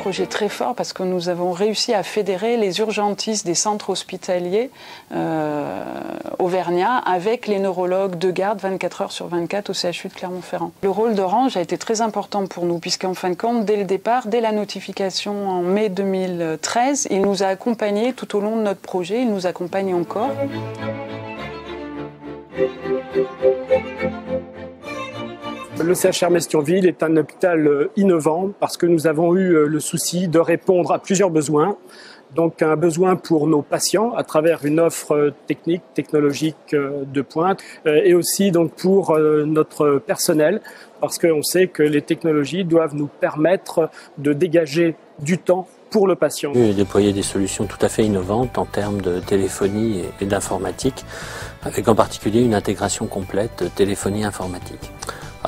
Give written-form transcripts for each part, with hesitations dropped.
projet très fort parce que nous avons réussi à fédérer les urgentistes des centres hospitaliers auvergnats avec les neurologues de garde 24 heures sur 24 au CHU de Clermont-Ferrand. Le rôle d'Orange a été très important pour nous puisqu'en fin de compte, dès le départ, dès la notification en mai 2013, il nous a accompagnés tout au long de notre projet, il nous accompagne encore. Le CHR Metz-Thionville est un hôpital innovant parce que nous avons eu le souci de répondre à plusieurs besoins. Donc un besoin pour nos patients à travers une offre technique, technologique de pointe et aussi donc pour notre personnel parce qu'on sait que les technologies doivent nous permettre de dégager du temps pour le patient. Déployer des solutions tout à fait innovantes en termes de téléphonie et d'informatique, avec en particulier une intégration complète de téléphonie informatique.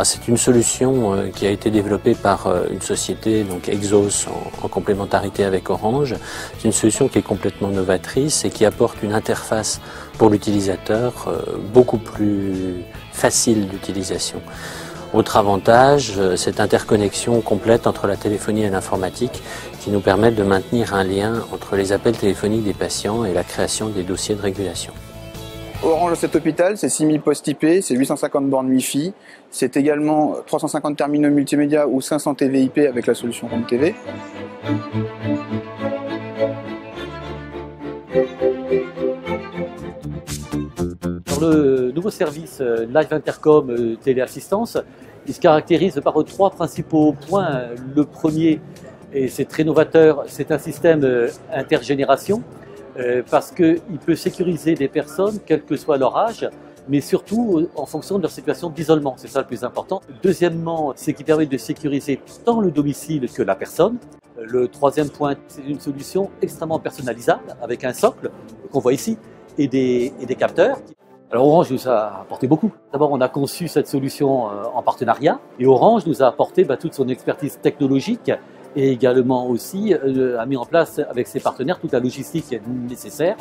C'est une solution qui a été développée par une société, donc Exos, en complémentarité avec Orange. C'est une solution qui est complètement novatrice et qui apporte une interface pour l'utilisateur beaucoup plus facile d'utilisation. Autre avantage, cette interconnexion complète entre la téléphonie et l'informatique qui nous permet de maintenir un lien entre les appels téléphoniques des patients et la création des dossiers de régulation. Orange à cet hôpital, c'est 6000 postes IP, c'est 850 bornes Wi-Fi, c'est également 350 terminaux multimédia ou 500 TV IP avec la solution Home TV. Dans le nouveau service Live Intercom Téléassistance, il se caractérise par trois principaux points. Le premier, et c'est très novateur, c'est un système intergénération. Parce qu'il peut sécuriser des personnes, quel que soit leur âge, mais surtout en fonction de leur situation d'isolement. C'est ça le plus important. Deuxièmement, c'est qu'il permet de sécuriser tant le domicile que la personne. Le troisième point, c'est une solution extrêmement personnalisable avec un socle qu'on voit ici et des capteurs. Alors Orange nous a apporté beaucoup. D'abord, on a conçu cette solution en partenariat et Orange nous a apporté toute son expertise technologique et également aussi a mis en place avec ses partenaires toute la logistique nécessaire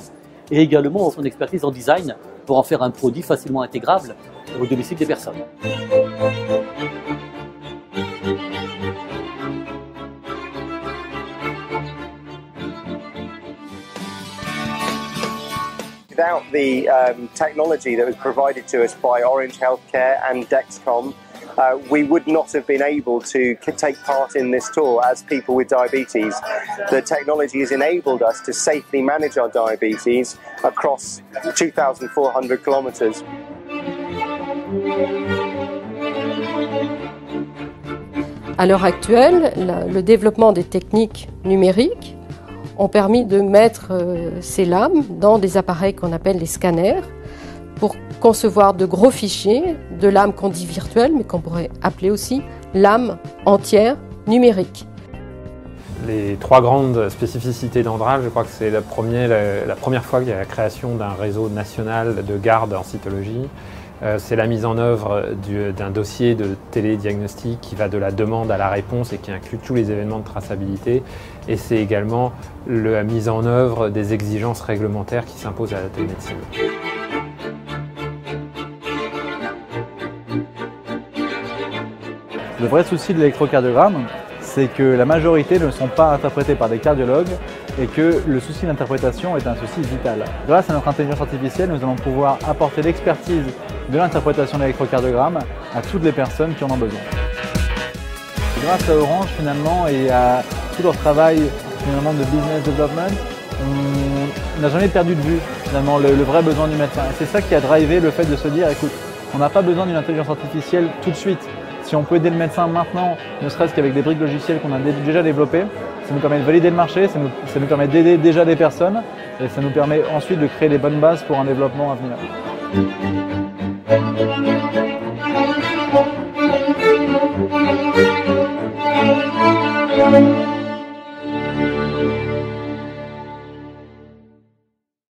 et également son expertise en design pour en faire un produit facilement intégrable au domicile des personnes. Without the technology that was provided to us by Orange Healthcare and Dexcom, we would not have been able to take part in this tour as people with diabetes. The technology has enabled us to safely manage our diabetes across 2,400 kilometers. À l'heure actuelle, le développement des techniques numériques ont permis de mettre ces lames dans des appareils qu'on appelle les scanners pour concevoir de gros fichiers, de lames qu'on dit virtuelles, mais qu'on pourrait appeler aussi lames entières numériques. Les trois grandes spécificités d'Andral, je crois que c'est la première fois qu'il y a la création d'un réseau national de garde en cytologie. C'est la mise en œuvre d'un dossier de télédiagnostic qui va de la demande à la réponse et qui inclut tous les événements de traçabilité. Et c'est également la mise en œuvre des exigences réglementaires qui s'imposent à la télémédecine. Le vrai souci de l'électrocardiogramme, c'est que la majorité ne sont pas interprétés par des cardiologues et que le souci d'interprétation est un souci vital. Grâce à notre intelligence artificielle, nous allons pouvoir apporter l'expertise de l'interprétation de l'électrocardiogramme à toutes les personnes qui en ont besoin. Grâce à Orange finalement et à tout leur travail finalement de business development, on n'a jamais perdu de vue finalement le vrai besoin du médecin. Et c'est ça qui a drivé le fait de se dire, écoute, on n'a pas besoin d'une intelligence artificielle tout de suite. Si on peut aider le médecin maintenant, ne serait-ce qu'avec des briques logicielles qu'on a déjà développées, ça nous permet de valider le marché, ça nous permet d'aider déjà des personnes et ça nous permet ensuite de créer les bonnes bases pour un développement à venir.